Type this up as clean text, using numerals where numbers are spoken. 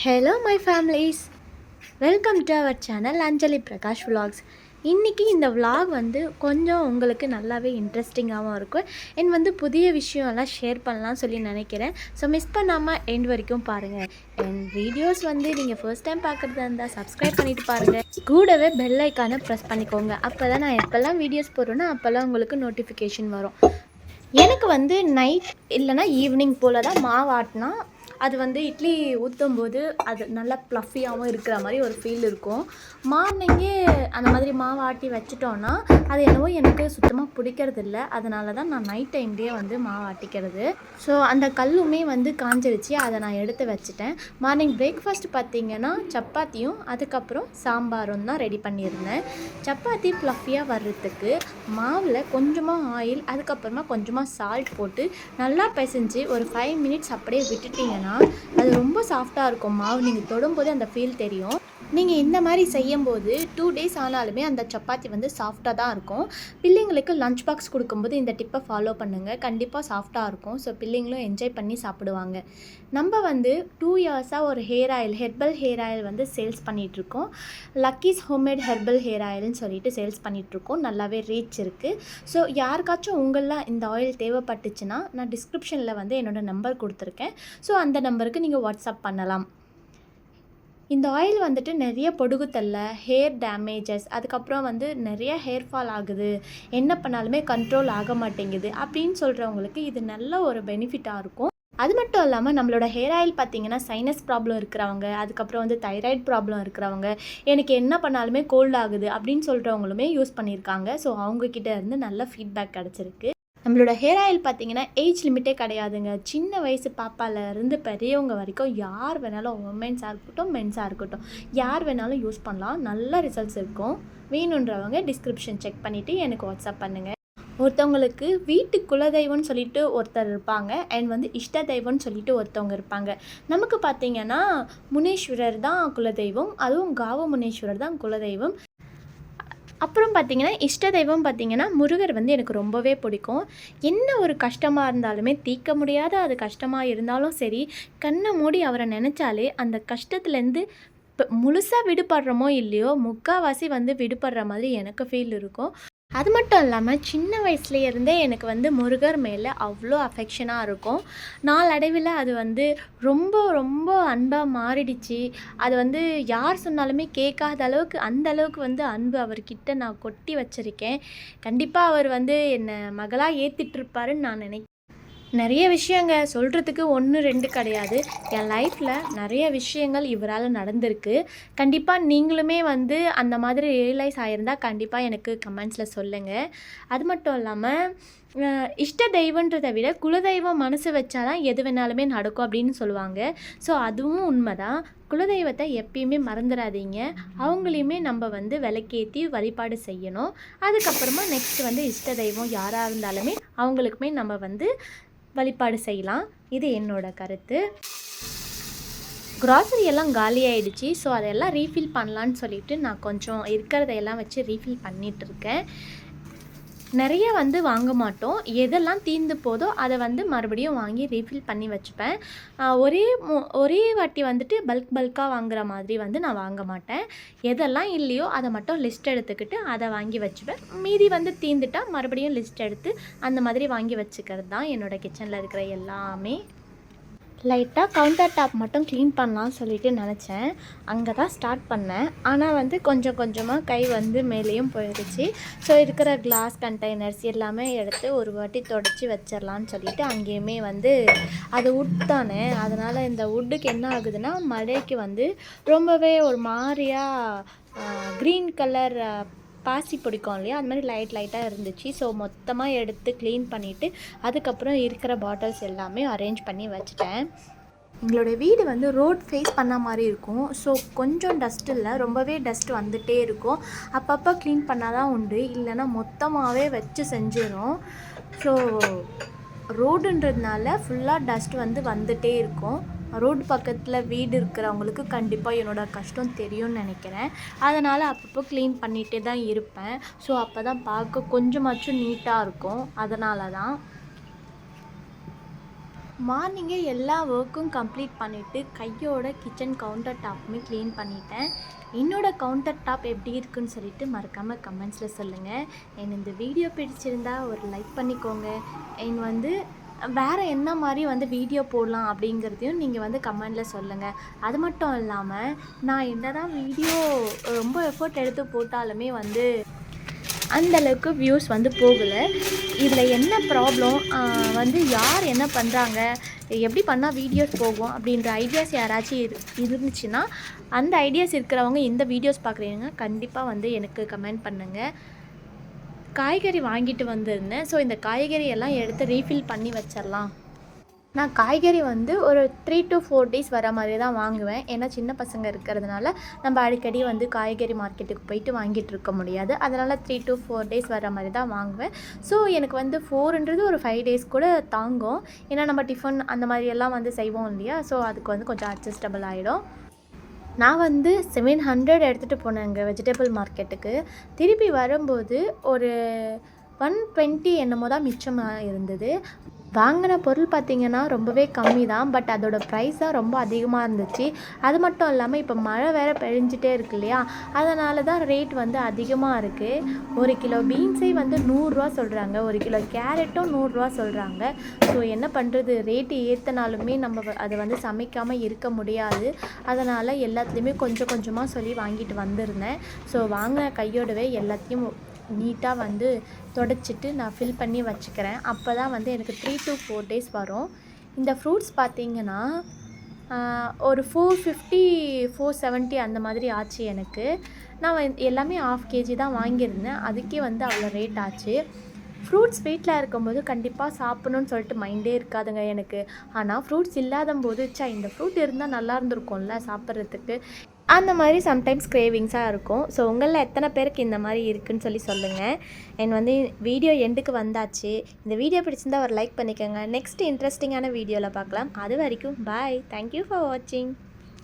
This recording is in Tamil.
Hello my families, welcome to our channel Anjali Prakash vlogs. இன்றைக்கி இந்த விலாக் வந்து கொஞ்சம் உங்களுக்கு நல்லாவே இன்ட்ரெஸ்டிங்காகவும் இருக்கும். புதிய விஷயம்லாம் ஷேர் பண்ணலாம்னு சொல்லி நினைக்கிறேன். ஸோ மிஸ் பண்ணாமல் எண்ட் வரைக்கும் பாருங்கள். என் வீடியோஸ் வந்து நீங்கள் ஃபர்ஸ்ட் டைம் பார்க்குறதா இருந்தால் சப்ஸ்கிரைப் பண்ணிவிட்டு பாருங்கள். கூடவே பெல் ஐக்கானை ப்ரெஸ் பண்ணிக்கோங்க. அப்போ தான் நான் எப்போல்லாம் வீடியோஸ் போடுறேன்னா அப்போல்லாம் உங்களுக்கு நோட்டிஃபிகேஷன் வரும். எனக்கு வந்து நைட் இல்லைனா ஈவினிங் போல் தான் மாவாட்டினா அது வந்து இட்லி ஊற்றும் போது அது நல்லா ப்ளஃபியாகவும் இருக்கிற மாதிரி ஒரு ஃபீல் இருக்கும். மார்னிங்கே அந்த மாதிரி மாவு ஆட்டி வச்சிட்டோன்னா அது என்னவோ எனக்கு சுத்தமாக பிடிக்கிறதில்ல. அதனால தான் நான் நைட் டைம்லேயே வந்து மாவு ஆட்டிக்கிறது. ஸோ அந்த கல்லுமே வந்து காஞ்சிருச்சு, அதை நான் எடுத்து வச்சுட்டேன். மார்னிங் பிரேக்ஃபாஸ்ட் பார்த்திங்கன்னா சப்பாத்தியும் அதுக்கப்புறம் சாம்பாரும் தான் ரெடி பண்ணியிருந்தேன். சப்பாத்தி ப்ளஃபியாக வர்றதுக்கு மாவில் கொஞ்சமாக ஆயில் அதுக்கப்புறமா கொஞ்சமாக சால்ட் போட்டு நல்லா பிசைஞ்சு ஒரு 5 மினிட்ஸ் அப்படியே விட்டுட்டிங்கன்னா அது ரொம்ப சாஃப்டாக இருக்கும். மாவு நீங்கள் தொடும்போது அந்த ஃபீல் தெரியும். நீங்கள் இந்த மாதிரி செய்யும்போது 2 டேஸ் ஆனாலுமே அந்த சப்பாத்தி வந்து சாஃப்டாக தான் இருக்கும். பிள்ளைங்களுக்கு லஞ்ச் பாக்ஸ் கொடுக்கும்போது இந்த டிப்பை ஃபாலோ பண்ணுங்கள், கண்டிப்பாக சாஃப்டாக இருக்கும். ஸோ பிள்ளைங்களும் என்ஜாய் பண்ணி சாப்பிடுவாங்க. நம்ம வந்து 2 இயர்ஸாக ஒரு ஹெர்பல் ஹேர் ஆயில் வந்து சேல்ஸ் பண்ணிகிட்ருக்கோம். லக்கீஸ் ஹோம்மேட் ஹெர்பல் ஹேர் ஆயில்னு சொல்லிட்டு சேல்ஸ் பண்ணிகிட்ருக்கோம். நல்லாவே ரீச் இருக்குது. ஸோ யாருக்காச்சும் உங்களெலாம் இந்த ஆயில் தேவைப்பட்டுச்சுன்னா நான் டிஸ்கிரிப்ஷனில் வந்து என்னோடய நம்பர் கொடுத்துருக்கேன். ஸோ அந்த நம்பருக்கு நீங்கள் வாட்ஸ்அப் பண்ணலாம். இந்த ஆயில் வந்துட்டு நிறைய பொடுகுத்தல்ல, ஹேர் டேமேஜஸ், அதுக்கப்புறம் வந்து நிறைய ஹேர் ஃபால் ஆகுது, என்ன பண்ணாலுமே கண்ட்ரோல் ஆக மாட்டேங்குது அப்படின்னு சொல்கிறவங்களுக்கு இது நல்ல ஒரு பெனிஃபிட்டாக இருக்கும். அது மட்டும் இல்லாமல் நம்மளோட ஹேர் ஆயில் பார்த்திங்கன்னா சைனஸ் ப்ராப்ளம் இருக்கிறவங்க, அதுக்கப்புறம் வந்து தைராய்டு ப்ராப்ளம் இருக்கிறவங்க, எனக்கு என்ன பண்ணாலுமே கோல்ட் ஆகுது அப்படின்னு சொல்கிறவங்களுமே யூஸ் பண்ணியிருக்காங்க. ஸோ அவங்கக்கிட்ட இருந்து நல்ல ஃபீட்பேக் கிடச்சிருக்கு. நம்மளோட ஹேர் ஆயில் பார்த்திங்கன்னா ஏஜ் லிமிட்டே கிடையாதுங்க. சின்ன வயசு பாப்பாலேருந்து பெரியவங்க வரைக்கும் யார் வேணாலும், உமன்ஸாக இருக்கட்டும் மென்ஸாக இருக்கட்டும், யார் வேணாலும் யூஸ் பண்ணலாம். நல்ல ரிசல்ட்ஸ் இருக்கும். வேணுன்றவங்க டிஸ்கிரிப்ஷன் செக் பண்ணிவிட்டு எனக்கு வாட்ஸ்அப் பண்ணுங்கள். ஒருத்தவங்களுக்கு வீட்டு குலதெய்வம்னு சொல்லிட்டு ஒருத்தர் இருப்பாங்க, அண்ட் வந்து இஷ்ட தெய்வம்னு சொல்லிட்டு ஒருத்தவங்க இருப்பாங்க. நமக்கு பார்த்திங்கன்னா முனீஸ்வரர் தான் குலதெய்வம், அதுவும் காவ முனீஸ்வரர் தான் குலதெய்வம். அப்புறம் பார்த்திங்கன்னா இஷ்ட தெய்வம் பார்த்திங்கன்னா முருகர் வந்து எனக்கு ரொம்பவே பிடிக்கும். என்ன ஒரு கஷ்டமாக இருந்தாலுமே, தீர்க்க முடியாத அது கஷ்டமாக இருந்தாலும் சரி, கண்ணை மூடி அவரை நினச்சாலே அந்த கஷ்டத்துலேருந்து இப்போ முழுசாக விடுபடுறோமோ இல்லையோ, முக்கால்வாசி வந்து விடுபடுற மாதிரி எனக்கு ஃபீல் இருக்கும். அது மட்டும் இல்லாமல் சின்ன வயசுலேருந்தே எனக்கு வந்து முருகர் மேலே அவ்வளோ அஃபெக்ஷனாக இருக்கும். நாளடைவில் அது வந்து ரொம்ப ரொம்ப அன்பாக மாறிடுச்சு. அது வந்து யார் சொன்னாலுமே கேட்காத அளவுக்கு அந்த அளவுக்கு வந்து அன்பு அவர்கிட்ட நான் கொட்டி வச்சுருக்கேன். கண்டிப்பாக அவர் வந்து என்னை மகளாக ஏற்றிட்டுருப்பாருன்னு நான் நினைக்கிறேன். நிறைய விஷயங்க சொல்கிறதுக்கு 1 2 கிடையாது. என் லைஃப்பில் நிறைய விஷயங்கள் இவரால் நடந்திருக்கு. கண்டிப்பாக நீங்களுமே வந்து அந்த மாதிரி ரியலைஸ் ஆகியிருந்தால் கண்டிப்பாக எனக்கு கமெண்ட்ஸில் சொல்லுங்கள். அது மட்டும் இல்லாமல் இஷ்ட தெய்வன்றதை விட குலதெய்வம் மனசு வச்சா தான் எது வேணாலுமே நடக்கும் அப்படின்னு சொல்லுவாங்க. ஸோ அதுவும் உண்மை தான். குலதெய்வத்தை எப்பயுமே மறந்துடாதீங்க. அவங்களையுமே நம்ம வந்து விளக்கேற்றி வழிபாடு செய்யணும். அதுக்கப்புறமா நெக்ஸ்ட் வந்து இஷ்ட தெய்வம் யாராக இருந்தாலுமே அவங்களுக்குமே நம்ம வந்து வழிபாடு செய்யலாம். இது என்னோட கருத்து. க்ராசரி எல்லாம் காலி ஆகிடுச்சு. ஸோ அதெல்லாம் ரீஃபில் பண்ணலான்னு சொல்லிவிட்டு நான் கொஞ்சம் இருக்கிறதையெல்லாம் வச்சு ரீஃபில் பண்ணிகிட்ருக்கேன். நிறைய வந்து வாங்க மாட்டோம். எதெல்லாம் தீர்ந்து போதோ அதை வந்து மறுபடியும் வாங்கி ரீஃபில் பண்ணி வச்சுப்பேன். ஒரே வாட்டி வந்துட்டு பல்காக வாங்குகிற மாதிரி வந்து நான் வாங்க மாட்டேன். எதெல்லாம் இல்லையோ அதை மட்டும் லிஸ்ட் எடுத்துக்கிட்டு அதை வாங்கி வச்சுப்பேன். மீதி வந்து தீர்ந்துட்டால் மறுபடியும் லிஸ்ட் எடுத்து அந்த மாதிரி வாங்கி வச்சுக்கிறது தான் என்னோடய கிச்சனில் இருக்கிற எல்லாமே. லைட்டாக கவுண்டர் டாப் மட்டும் க்ளீன் பண்ணலான்னு சொல்லிட்டு நினச்சேன். அங்கே தான் ஸ்டார்ட் பண்ணேன். ஆனால் வந்து கொஞ்சம் கொஞ்சமாக கை வந்து மேலேயும் போயிடுச்சு. ஸோ இருக்கிற கிளாஸ் கண்டெய்னர்ஸ் எல்லாமே எடுத்து ஒரு வாட்டி தொடச்சி வச்சிடலான்னு சொல்லிட்டு அங்கேயுமே வந்து அது வுட் தானே, அதனால் இந்த வுட்டுக்கு என்ன ஆகுதுன்னா மழைக்கு வந்து ரொம்பவே ஒரு மாதிரியாக க்ரீன் கலர் பாசி பிடிக்கும் இல்லையா, அது மாதிரி லைட்டாக இருந்துச்சு. ஸோ மொத்தமாக எடுத்து க்ளீன் பண்ணிவிட்டு அதுக்கப்புறம் இருக்கிற பாட்டில்ஸ் எல்லாமே அரேஞ்ச் பண்ணி வச்சுட்டேன். எங்களோட வீடு வந்து ரோட் ஃபேஸ் பண்ண மாதிரி இருக்கும். ஸோ கொஞ்சம் டஸ்ட் இல்லை, ரொம்பவே டஸ்ட் வந்துகிட்டே இருக்கும். அப்பப்போ க்ளீன் பண்ணால் தான் உண்டு, இல்லைன்னா மொத்தமாகவே வச்சு செஞ்சிடும். ஸோ ரோடுன்றதுனால ஃபுல்லாக டஸ்ட் வந்து வந்துகிட்டே இருக்கும். ரோடு பக்கத்தில் வீடு இருக்கிறவங்களுக்கு கண்டிப்பாக என்னோடய கஷ்டம் தெரியும்னு நினைக்கிறேன். அதனால் அப்பப்போ க்ளீன் பண்ணிகிட்டே தான் இருப்பேன். ஸோ அப்போ தான் பார்க்க கொஞ்சமாச்சும் நீட்டாக இருக்கும். அதனால தான் மார்னிங்கே எல்லா ஒர்க்கும் கம்ப்ளீட் பண்ணிவிட்டு கையோட கிச்சன் கவுண்டர் டாப்புமே க்ளீன் பண்ணிட்டேன். என்னோடய கவுண்டர் டாப் எப்படி இருக்குன்னு சொல்லிட்டு மறக்காமல் கமெண்ட்ஸில் சொல்லுங்கள். இந்த வீடியோ பிடிச்சிருந்தா ஒரு லைக் பண்ணிக்கோங்க. வந்து வேறு என்ன மாதிரி வந்து வீடியோ போடலாம் அப்படிங்கிறதையும் நீங்கள் வந்து கமெண்டில் சொல்லுங்கள். அது மட்டும் இல்லாமல் நான் என்ன தான் வீடியோ ரொம்ப எஃபோர்ட் எடுத்து போட்டாலுமே வந்து அந்தளவுக்கு வியூஸ் வந்து போகலை. இதில் என்ன ப்ராப்ளம், வந்து யார் என்ன பண்ணுறாங்க, எப்படி பண்ணால் வீடியோஸ் போகும் அப்படின்ற ஐடியாஸ் யாராச்சும் இருந்துச்சுன்னா, அந்த ஐடியாஸ் இருக்கிறவங்க இந்த வீடியோஸ் பார்க்குறீங்க கண்டிப்பாக வந்து எனக்கு கமெண்ட் பண்ணுங்கள். காய்கறி வாங்கிட்டு வந்திருந்தேன். ஸோ இந்த காய்கறி எல்லாம் எடுத்து ரீஃபில் பண்ணி வச்சிடலாம். நான் காய்கறி வந்து ஒரு 3 to 4 டேஸ் வர மாதிரி தான் வாங்குவேன். ஏன்னா சின்ன பசங்க இருக்கிறதுனால நம்ம அடிக்கடி வந்து காய்கறி மார்க்கெட்டுக்கு போயிட்டு வாங்கிட்டு இருக்க முடியாது. அதனால் 3 to 4 டேஸ் வர மாதிரி தான் வாங்குவேன். ஸோ எனக்கு வந்து 4ன்றது ஒரு 5 டேஸ் கூட தாங்கும். ஏன்னா நம்ம டிஃபன் அந்த மாதிரியெல்லாம் வந்து செய்வோம் இல்லையா? ஸோ அதுக்கு வந்து கொஞ்சம் அட்ஜஸ்டபிள் ஆகிடும். நான் வந்து 700 எடுத்துகிட்டு போனேங்க வெஜிடபிள் மார்க்கெட்டுக்கு. திருப்பி வரும்போது ஒரு 120 என்னமோ தான் மிச்சமாக இருந்தது. வாங்கின பொருள் பார்த்திங்கன்னா ரொம்பவே கம்மி தான். பட் அதோடய ப்ரைஸ் தான் ரொம்ப அதிகமாக இருந்துச்சு. அது மட்டும் இல்லாமல் இப்போ மழை வேறு பெழிஞ்சிட்டே இருக்கு இல்லையா? அதனால தான் ரேட் வந்து அதிகமாக இருக்குது. 1 கிலோ பீன்ஸே வந்து 100 ரூபா சொல்கிறாங்க. 1 கிலோ கேரட்டும் 100 ரூபா சொல்கிறாங்க. ஸோ என்ன பண்ணுறது, ரேட்டு ஏற்றினாலுமே நம்ம அதை வந்து சமைக்காமல் இருக்க முடியாது. அதனால் எல்லாத்துலேயுமே கொஞ்சம் கொஞ்சமாக சொல்லி வாங்கிட்டு வந்திருந்தேன். ஸோ வாங்கின கையோடவே எல்லாத்தையும் நீட்டாக வந்து தொடச்சிட்டு நான் ஃபில் பண்ணி வச்சுக்கிறேன். அப்போ தான் வந்து எனக்கு 3 to 4 டேஸ் வரும். இந்த ஃப்ரூட்ஸ் பார்த்திங்கன்னா ஒரு 450 470 அந்த மாதிரி ஆச்சு எனக்கு. நான் எல்லாமே 1/2 kg தான் வாங்கியிருந்தேன். அதுக்கே வந்து அவ்வளோ ரேட் ஆச்சு. ஃப்ரூட்ஸ் வீட்டில் இருக்கும்போது கண்டிப்பாக சாப்பிட்ணுன்னு சொல்லிட்டு மைண்டே இருக்காதுங்க எனக்கு. ஆனால் ஃப்ரூட்ஸ் இல்லாத போது இந்த ஃப்ரூட் இருந்தால் நல்லா இருந்திருக்கும்ல சாப்பிட்றதுக்கு, அந்த மாதிரி சம்டைம்ஸ் கிரேவிங்ஸாக இருக்கும். ஸோ உங்களில் எத்தனை பேருக்கு இந்த மாதிரி இருக்குதுன்னு சொல்லி சொல்லுங்கள். வந்து வீடியோ எண்டுக்கு வந்தாச்சு. இந்த வீடியோ பிடிச்சிருந்தா ஒரு லைக் பண்ணிக்கோங்க. நெக்ஸ்ட் இன்ட்ரெஸ்டிங்கான வீடியோவில் பார்க்கலாம். அது வரைக்கும் பாய். தேங்க்யூ ஃபார் வாட்சிங்.